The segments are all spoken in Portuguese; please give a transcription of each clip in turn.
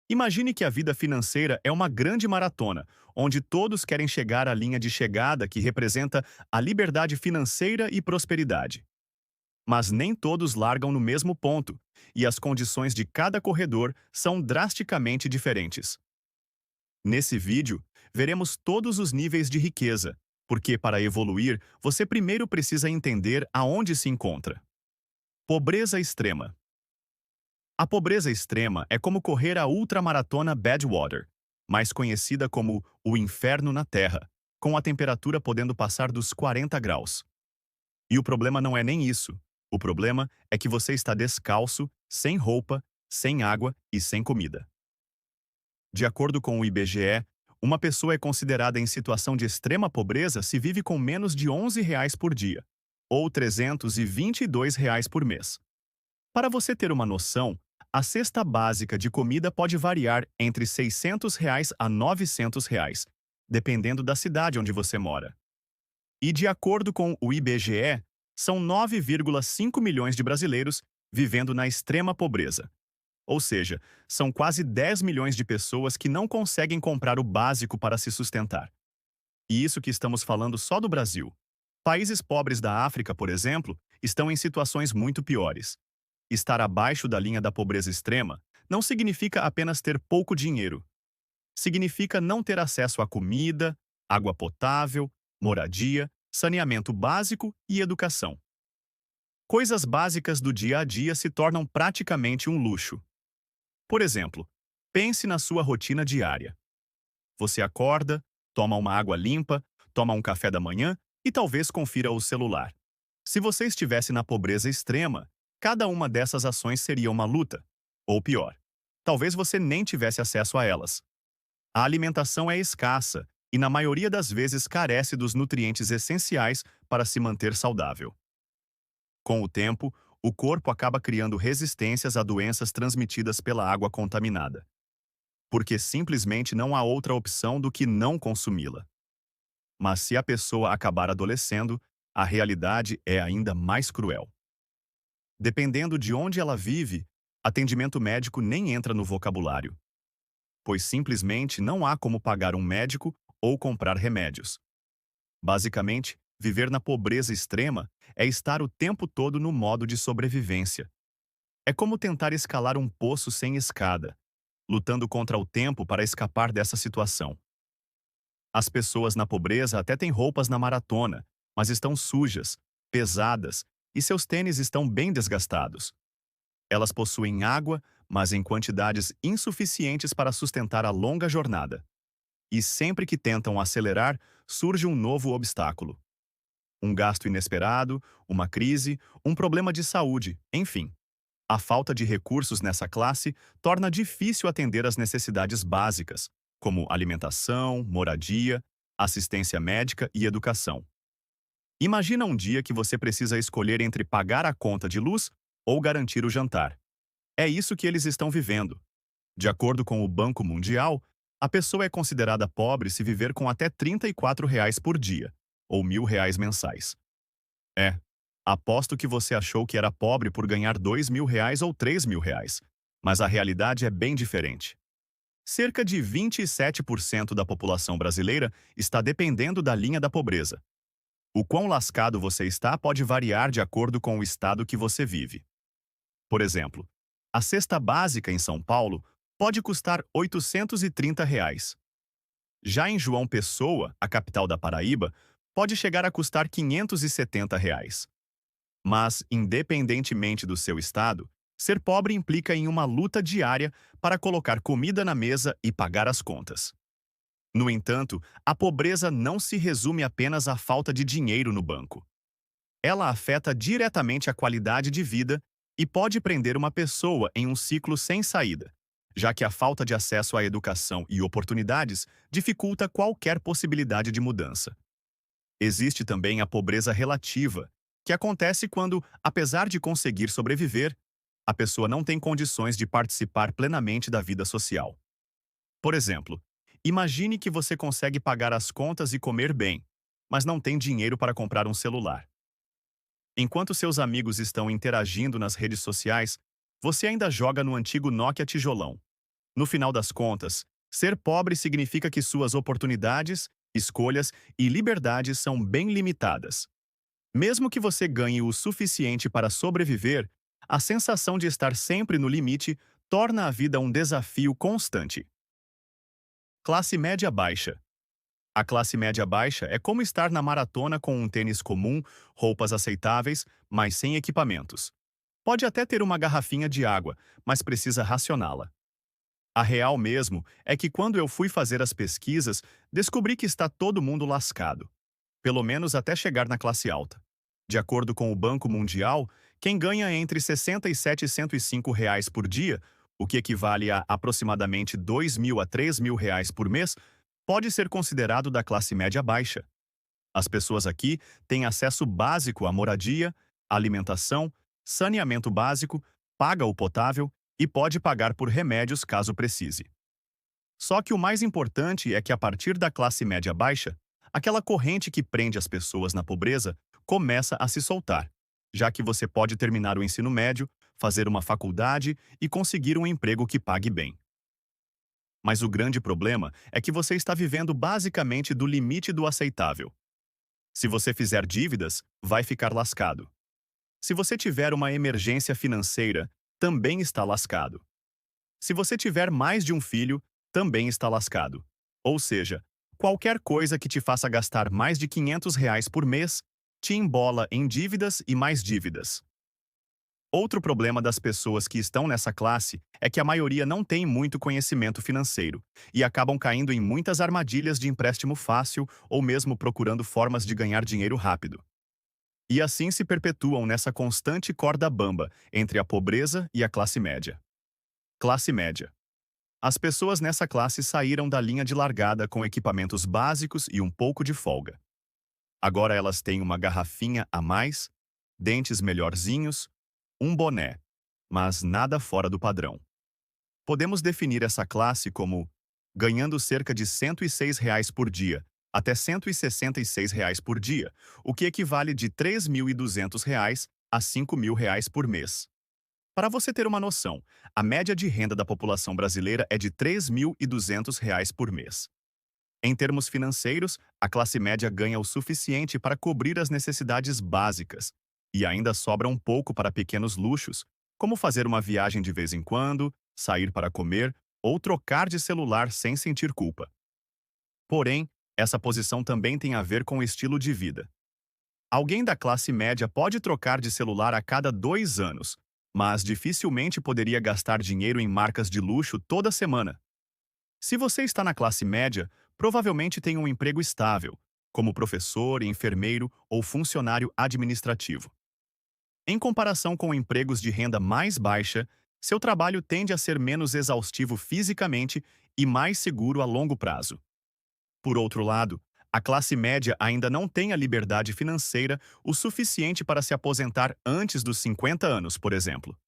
Imagine que a vida financeira é uma grande maratona, onde todos querem chegar à linha de chegada que representa a liberdade financeira e prosperidade. Mas nem todos largam no mesmo ponto, e as condições de cada corredor são drasticamente diferentes. Nesse vídeo, veremos todos os níveis de riqueza, porque para evoluir, você primeiro precisa entender aonde se encontra. Pobreza extrema. A pobreza extrema é como correr a ultramaratona Badwater, mais conhecida como o inferno na Terra, com a temperatura podendo passar dos 40 graus. E o problema não é nem isso. O problema é que você está descalço, sem roupa, sem água e sem comida. De acordo com o IBGE, uma pessoa é considerada em situação de extrema pobreza se vive com menos de R$ 11 por dia, ou R$ 322 por mês. Para você ter uma noção, a cesta básica de comida pode variar entre R$ 600 a R$ 900, dependendo da cidade onde você mora. E de acordo com o IBGE, são 9,5 milhões de brasileiros vivendo na extrema pobreza. Ou seja, são quase 10 milhões de pessoas que não conseguem comprar o básico para se sustentar. E isso que estamos falando só do Brasil. Países pobres da África, por exemplo, estão em situações muito piores. Estar abaixo da linha da pobreza extrema não significa apenas ter pouco dinheiro. Significa não ter acesso a comida, água potável, moradia, saneamento básico e educação. Coisas básicas do dia a dia se tornam praticamente um luxo. Por exemplo, pense na sua rotina diária. Você acorda, toma uma água limpa, toma um café da manhã e talvez confira o celular. Se você estivesse na pobreza extrema, cada uma dessas ações seria uma luta. Ou pior, talvez você nem tivesse acesso a elas. A alimentação é escassa e, na maioria das vezes, carece dos nutrientes essenciais para se manter saudável. Com o tempo, o corpo acaba criando resistências a doenças transmitidas pela água contaminada, porque simplesmente não há outra opção do que não consumi-la. Mas se a pessoa acabar adoecendo, a realidade é ainda mais cruel. Dependendo de onde ela vive, atendimento médico nem entra no vocabulário, pois simplesmente não há como pagar um médico ou comprar remédios. Basicamente, viver na pobreza extrema é estar o tempo todo no modo de sobrevivência. É como tentar escalar um poço sem escada, lutando contra o tempo para escapar dessa situação. As pessoas na pobreza até têm roupas na maratona, mas estão sujas, pesadas e seus tênis estão bem desgastados. Elas possuem água, mas em quantidades insuficientes para sustentar a longa jornada. E sempre que tentam acelerar, surge um novo obstáculo. Um gasto inesperado, uma crise, um problema de saúde, enfim. A falta de recursos nessa classe torna difícil atender às necessidades básicas, como alimentação, moradia, assistência médica e educação. Imagina um dia que você precisa escolher entre pagar a conta de luz ou garantir o jantar. É isso que eles estão vivendo. De acordo com o Banco Mundial, a pessoa é considerada pobre se viver com até R$ 34 por dia, ou R$ 1.000 mensais. É, aposto que você achou que era pobre por ganhar R$ 2.000 ou R$ 3.000, mas a realidade é bem diferente. Cerca de 27% da população brasileira está dependendo da linha da pobreza. O quão lascado você está pode variar de acordo com o estado que você vive. Por exemplo, a cesta básica em São Paulo pode custar R$ 830. Já em João Pessoa, a capital da Paraíba, pode chegar a custar R$ 570. Mas, independentemente do seu estado, ser pobre implica em uma luta diária para colocar comida na mesa e pagar as contas. No entanto, a pobreza não se resume apenas à falta de dinheiro no banco. Ela afeta diretamente a qualidade de vida e pode prender uma pessoa em um ciclo sem saída, já que a falta de acesso à educação e oportunidades dificulta qualquer possibilidade de mudança. Existe também a pobreza relativa, que acontece quando, apesar de conseguir sobreviver, a pessoa não tem condições de participar plenamente da vida social. Por exemplo, imagine que você consegue pagar as contas e comer bem, mas não tem dinheiro para comprar um celular. Enquanto seus amigos estão interagindo nas redes sociais, você ainda joga no antigo Nokia tijolão. No final das contas, ser pobre significa que suas oportunidades, escolhas e liberdades são bem limitadas. Mesmo que você ganhe o suficiente para sobreviver, a sensação de estar sempre no limite torna a vida um desafio constante. Classe média baixa. A classe média baixa é como estar na maratona com um tênis comum, roupas aceitáveis, mas sem equipamentos. Pode até ter uma garrafinha de água, mas precisa racioná-la. A real mesmo é que quando eu fui fazer as pesquisas, descobri que está todo mundo lascado, pelo menos até chegar na classe alta. De acordo com o Banco Mundial, quem ganha entre 67 e 105 reais por dia, o que equivale a aproximadamente 2.000 a 3.000 reais por mês, pode ser considerado da classe média baixa. As pessoas aqui têm acesso básico à moradia, alimentação, saneamento básico, paga o potável e pode pagar por remédios caso precise. Só que o mais importante é que a partir da classe média baixa, aquela corrente que prende as pessoas na pobreza começa a se soltar, já que você pode terminar o ensino médio, fazer uma faculdade e conseguir um emprego que pague bem. Mas o grande problema é que você está vivendo basicamente do limite do aceitável. Se você fizer dívidas, vai ficar lascado. Se você tiver uma emergência financeira, também está lascado. Se você tiver mais de um filho, também está lascado. Ou seja, qualquer coisa que te faça gastar mais de 500 reais por mês te embola em dívidas e mais dívidas. Outro problema das pessoas que estão nessa classe é que a maioria não tem muito conhecimento financeiro e acabam caindo em muitas armadilhas de empréstimo fácil ou mesmo procurando formas de ganhar dinheiro rápido. E assim se perpetuam nessa constante corda bamba entre a pobreza e a classe média. Classe média. As pessoas nessa classe saíram da linha de largada com equipamentos básicos e um pouco de folga. Agora elas têm uma garrafinha a mais, dentes melhorzinhos, um boné, mas nada fora do padrão. Podemos definir essa classe como ganhando cerca de R$ 106 reais por dia até R$ 166 reais por dia, o que equivale de R$ 3.200 reais a R$ 5.000 reais por mês. Para você ter uma noção, a média de renda da população brasileira é de R$ 3.200 reais por mês. Em termos financeiros, a classe média ganha o suficiente para cobrir as necessidades básicas, e ainda sobra um pouco para pequenos luxos, como fazer uma viagem de vez em quando, sair para comer ou trocar de celular sem sentir culpa. Porém, essa posição também tem a ver com o estilo de vida. Alguém da classe média pode trocar de celular a cada 2 anos, mas dificilmente poderia gastar dinheiro em marcas de luxo toda semana. Se você está na classe média, provavelmente tem um emprego estável, como professor, enfermeiro ou funcionário administrativo. Em comparação com empregos de renda mais baixa, seu trabalho tende a ser menos exaustivo fisicamente e mais seguro a longo prazo. Por outro lado, a classe média ainda não tem a liberdade financeira o suficiente para se aposentar antes dos 50 anos, por exemplo.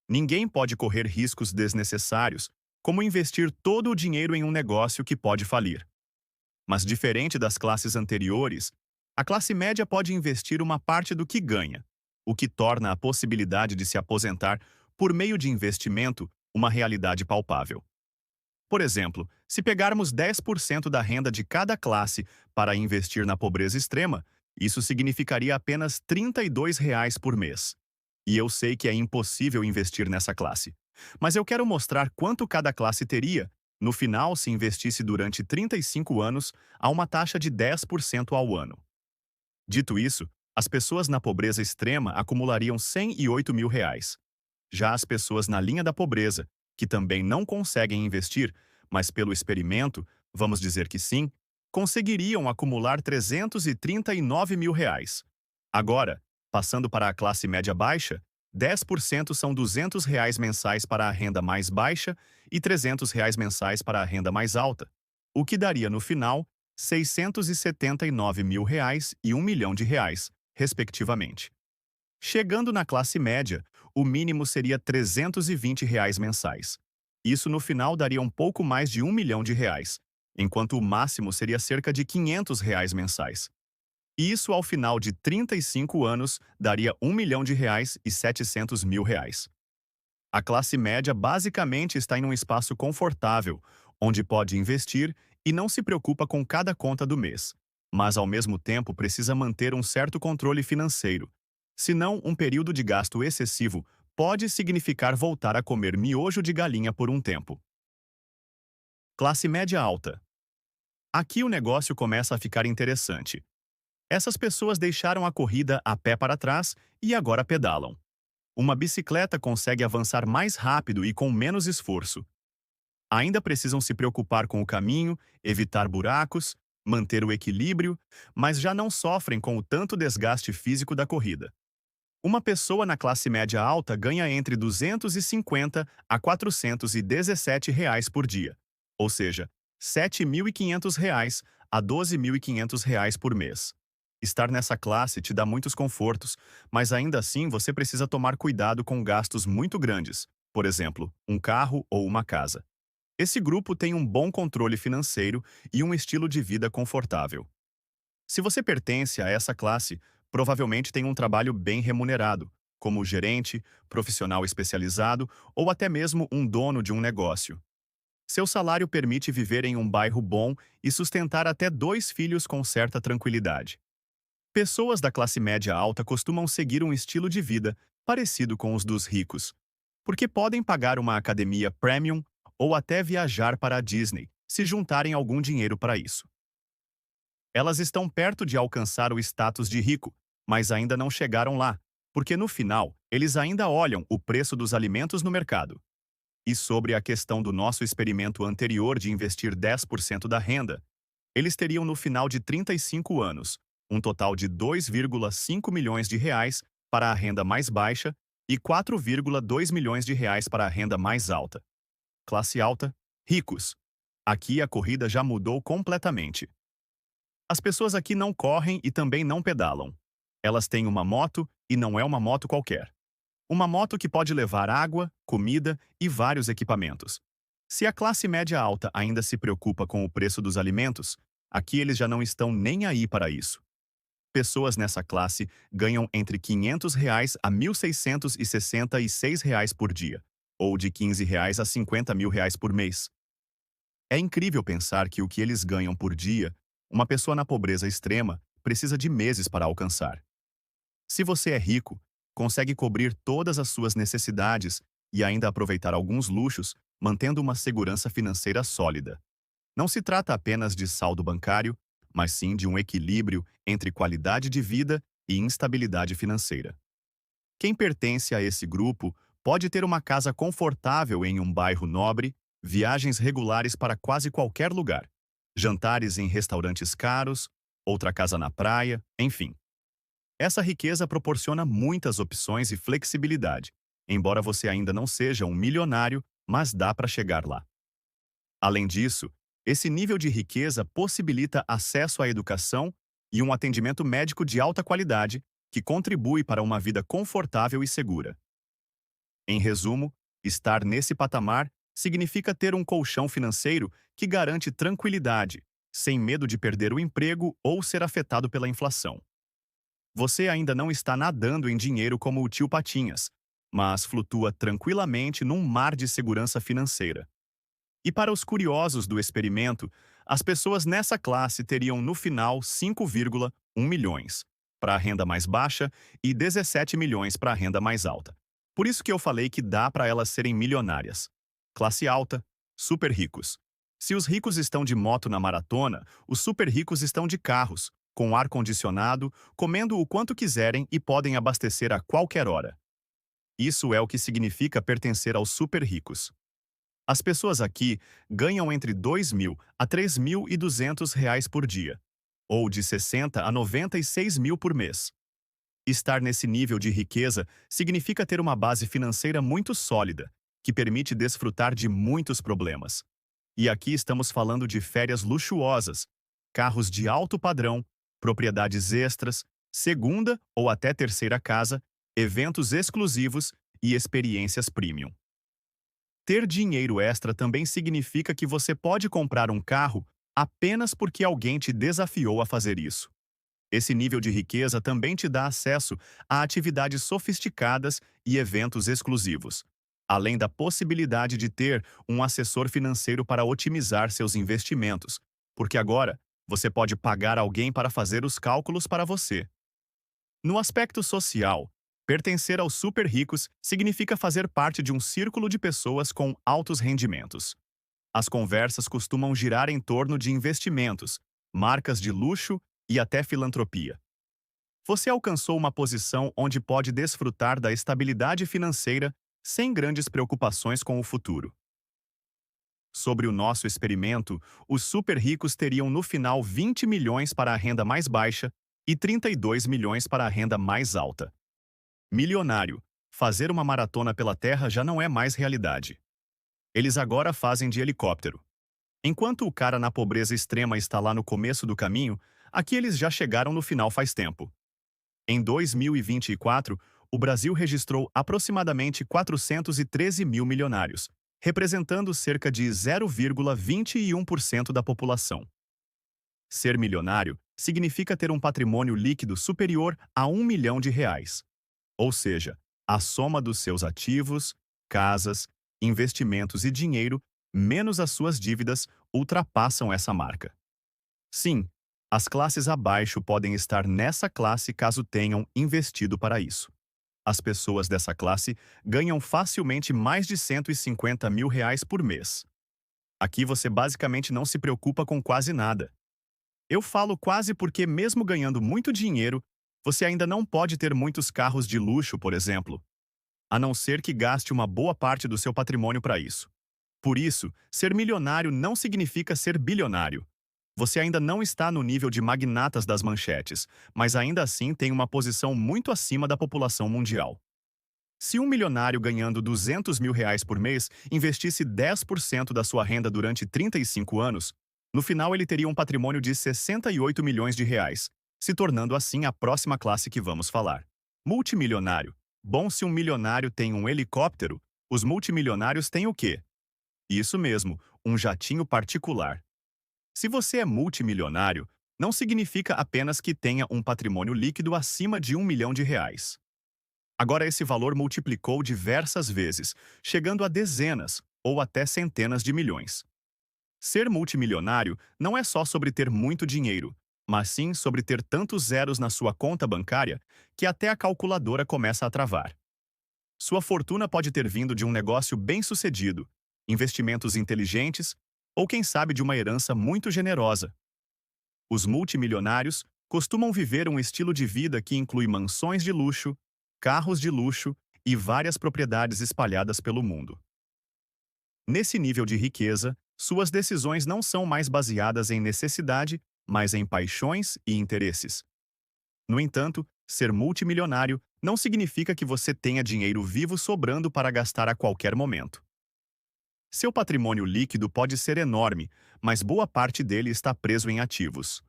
Ninguém pode correr riscos desnecessários, como investir todo o dinheiro em um negócio que pode falir. Mas diferente das classes anteriores, a classe média pode investir uma parte do que ganha, o que torna a possibilidade de se aposentar por meio de investimento uma realidade palpável. Por exemplo, se pegarmos 10% da renda de cada classe para investir na pobreza extrema, isso significaria apenas R$ 32 reais por mês. E eu sei que é impossível investir nessa classe. Mas eu quero mostrar quanto cada classe teria, no final, se investisse durante 35 anos, a uma taxa de 10% ao ano. Dito isso, as pessoas na pobreza extrema acumulariam R$ 108 mil reais. Já as pessoas na linha da pobreza, que também não conseguem investir, mas pelo experimento, vamos dizer que sim, conseguiriam acumular R$ 339 mil reais. Agora, passando para a classe média baixa, 10% são R$ 200 reais mensais para a renda mais baixa e R$ 300 reais mensais para a renda mais alta, o que daria no final R$ 679 mil reais e R$ 1 milhão, respectivamente. Chegando na classe média, o mínimo seria R$ 320 reais mensais. Isso no final daria um pouco mais de R$ 1 milhão, enquanto o máximo seria cerca de R$ 500 reais mensais. Isso ao final de 35 anos daria R$ 1 milhão e 700 mil reais. A classe média basicamente está em um espaço confortável, onde pode investir e não se preocupa com cada conta do mês, mas ao mesmo tempo precisa manter um certo controle financeiro. Senão, um período de gasto excessivo pode significar voltar a comer miojo de galinha por um tempo. Classe média alta. Aqui o negócio começa a ficar interessante. Essas pessoas deixaram a corrida a pé para trás e agora pedalam. Uma bicicleta consegue avançar mais rápido e com menos esforço. Ainda precisam se preocupar com o caminho, evitar buracos, manter o equilíbrio, mas já não sofrem com o tanto desgaste físico da corrida. Uma pessoa na classe média alta ganha entre 250 a 417 reais por dia, ou seja, 7.500 reais a 12.500 reais por mês. Estar nessa classe te dá muitos confortos, mas ainda assim você precisa tomar cuidado com gastos muito grandes, por exemplo, um carro ou uma casa. Esse grupo tem um bom controle financeiro e um estilo de vida confortável. Se você pertence a essa classe, provavelmente tem um trabalho bem remunerado, como gerente, profissional especializado ou até mesmo um dono de um negócio. Seu salário permite viver em um bairro bom e sustentar até 2 filhos com certa tranquilidade. Pessoas da classe média alta costumam seguir um estilo de vida parecido com os dos ricos, porque podem pagar uma academia premium ou até viajar para a Disney, se juntarem algum dinheiro para isso. Elas estão perto de alcançar o status de rico, mas ainda não chegaram lá, porque no final, eles ainda olham o preço dos alimentos no mercado. E sobre a questão do nosso experimento anterior de investir 10% da renda, eles teriam no final de 35 anos, um total de 2,5 milhões de reais para a renda mais baixa e 4,2 milhões de reais para a renda mais alta. Classe alta, ricos. Aqui a corrida já mudou completamente. As pessoas aqui não correm e também não pedalam. Elas têm uma moto e não é uma moto qualquer. Uma moto que pode levar água, comida e vários equipamentos. Se a classe média alta ainda se preocupa com o preço dos alimentos, aqui eles já não estão nem aí para isso. Pessoas nessa classe ganham entre R$ 500 a R$ 1.666 por dia, ou de R$ 15 a R$ 50.000 por mês. É incrível pensar que o que eles ganham por dia, uma pessoa na pobreza extrema precisa de meses para alcançar. Se você é rico, consegue cobrir todas as suas necessidades e ainda aproveitar alguns luxos, mantendo uma segurança financeira sólida. Não se trata apenas de saldo bancário, mas sim de um equilíbrio entre qualidade de vida e instabilidade financeira. Quem pertence a esse grupo pode ter uma casa confortável em um bairro nobre, viagens regulares para quase qualquer lugar, jantares em restaurantes caros, outra casa na praia, enfim. Essa riqueza proporciona muitas opções e flexibilidade, embora você ainda não seja um milionário, mas dá para chegar lá. Além disso, esse nível de riqueza possibilita acesso à educação e um atendimento médico de alta qualidade, que contribui para uma vida confortável e segura. Em resumo, estar nesse patamar significa ter um colchão financeiro que garante tranquilidade, sem medo de perder o emprego ou ser afetado pela inflação. Você ainda não está nadando em dinheiro como o tio Patinhas, mas flutua tranquilamente num mar de segurança financeira. E para os curiosos do experimento, as pessoas nessa classe teriam no final 5,1 milhões para a renda mais baixa e 17 milhões para a renda mais alta. Por isso que eu falei que dá para elas serem milionárias. Classe alta, super ricos. Se os ricos estão de moto na maratona, os super ricos estão de carros, com ar-condicionado, comendo o quanto quiserem e podem abastecer a qualquer hora. Isso é o que significa pertencer aos super ricos. As pessoas aqui ganham entre 2.000 a 3.200 reais por dia, ou de 60 a 96 mil por mês. Estar nesse nível de riqueza significa ter uma base financeira muito sólida, que permite desfrutar de muitos problemas. E aqui estamos falando de férias luxuosas, carros de alto padrão, propriedades extras, segunda ou até terceira casa, eventos exclusivos e experiências premium. Ter dinheiro extra também significa que você pode comprar um carro apenas porque alguém te desafiou a fazer isso. Esse nível de riqueza também te dá acesso a atividades sofisticadas e eventos exclusivos. além da possibilidade de ter um assessor financeiro para otimizar seus investimentos, porque agora você pode pagar alguém para fazer os cálculos para você. No aspecto social, pertencer aos super ricos significa fazer parte de um círculo de pessoas com altos rendimentos. As conversas costumam girar em torno de investimentos, marcas de luxo e até filantropia. Você alcançou uma posição onde pode desfrutar da estabilidade financeira sem grandes preocupações com o futuro. Sobre o nosso experimento, os super ricos teriam no final 20 milhões para a renda mais baixa e 32 milhões para a renda mais alta. Milionário, fazer uma maratona pela Terra já não é mais realidade. Eles agora fazem de helicóptero. Enquanto o cara na pobreza extrema está lá no começo do caminho, aqui eles já chegaram no final faz tempo. Em 2024, o Brasil registrou aproximadamente 413 mil milionários, representando cerca de 0,21% da população. Ser milionário significa ter um patrimônio líquido superior a R$ 1 milhão, ou seja, a soma dos seus ativos, casas, investimentos e dinheiro, menos as suas dívidas, ultrapassam essa marca. Sim, as classes abaixo podem estar nessa classe caso tenham investido para isso. As pessoas dessa classe ganham facilmente mais de R$ 150 mil por mês. Aqui você basicamente não se preocupa com quase nada. Eu falo quase porque mesmo ganhando muito dinheiro, você ainda não pode ter muitos carros de luxo, por exemplo, a não ser que gaste uma boa parte do seu patrimônio para isso. Por isso, ser milionário não significa ser bilionário. Você ainda não está no nível de magnatas das manchetes, mas ainda assim tem uma posição muito acima da população mundial. Se um milionário ganhando R$ 200 mil por mês investisse 10% da sua renda durante 35 anos, no final ele teria um patrimônio de R$ 68 milhões, se tornando assim a próxima classe que vamos falar. Multimilionário. Bom, se um milionário tem um helicóptero, os multimilionários têm o quê? Isso mesmo, um jatinho particular. Se você é multimilionário, não significa apenas que tenha um patrimônio líquido acima de R$ 1 milhão. Agora esse valor multiplicou diversas vezes, chegando a dezenas ou até centenas de milhões. Ser multimilionário não é só sobre ter muito dinheiro, mas sim sobre ter tantos zeros na sua conta bancária que até a calculadora começa a travar. Sua fortuna pode ter vindo de um negócio bem-sucedido, investimentos inteligentes ou, quem sabe, de uma herança muito generosa. Os multimilionários costumam viver um estilo de vida que inclui mansões de luxo, carros de luxo e várias propriedades espalhadas pelo mundo. Nesse nível de riqueza, suas decisões não são mais baseadas em necessidade, mas em paixões e interesses. No entanto, ser multimilionário não significa que você tenha dinheiro vivo sobrando para gastar a qualquer momento. Seu patrimônio líquido pode ser enorme, mas boa parte dele está preso em ativos.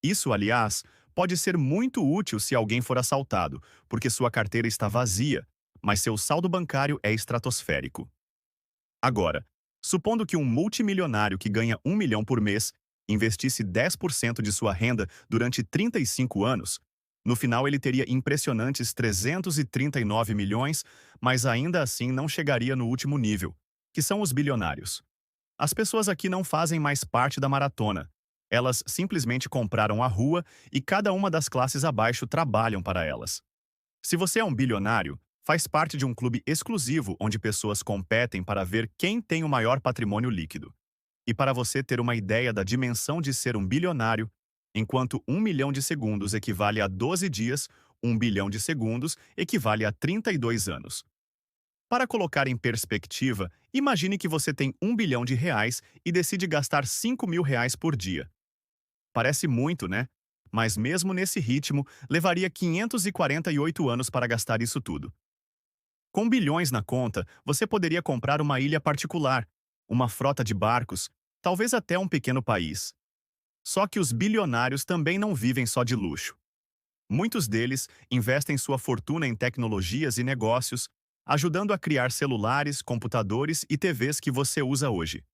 Isso, aliás, pode ser muito útil se alguém for assaltado, porque sua carteira está vazia, mas seu saldo bancário é estratosférico. Agora, supondo que um multimilionário que ganha R$ 1 milhão por mês investisse 10% de sua renda durante 35 anos, no final ele teria impressionantes 339 milhões, mas ainda assim não chegaria no último nível, que são os bilionários. As pessoas aqui não fazem mais parte da maratona. Elas simplesmente compraram a rua e cada uma das classes abaixo trabalham para elas. Se você é um bilionário, faz parte de um clube exclusivo onde pessoas competem para ver quem tem o maior patrimônio líquido. E para você ter uma ideia da dimensão de ser um bilionário, enquanto 1 milhão de segundos equivale a 12 dias, 1 bilhão de segundos equivale a 32 anos. Para colocar em perspectiva, imagine que você tem R$ 1 bilhão e decide gastar R$ 5 mil por dia. Parece muito, né? Mas mesmo nesse ritmo, levaria 548 anos para gastar isso tudo. Com bilhões na conta, você poderia comprar uma ilha particular, uma frota de barcos, talvez até um pequeno país. Só que os bilionários também não vivem só de luxo. Muitos deles investem sua fortuna em tecnologias e negócios, ajudando a criar celulares, computadores e TVs que você usa hoje.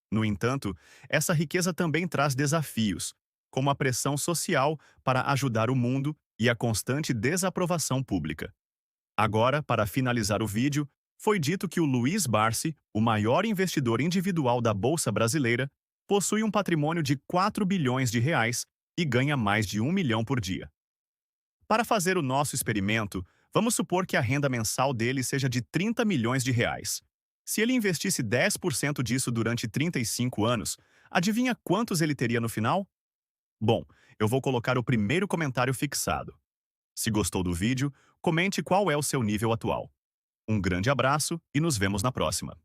No entanto, essa riqueza também traz desafios, como a pressão social para ajudar o mundo e a constante desaprovação pública. Agora, para finalizar o vídeo, Foi dito que o Luiz Barsi, o maior investidor individual da Bolsa Brasileira, possui um patrimônio de 4 bilhões de reais e ganha mais de 1 milhão por dia. Para fazer o nosso experimento, vamos supor que a renda mensal dele seja de 30 milhões de reais. Se ele investisse 10% disso durante 35 anos, adivinha quantos ele teria no final? Bom, eu vou colocar o primeiro comentário fixado. Se gostou do vídeo, comente qual é o seu nível atual. Um grande abraço e nos vemos na próxima.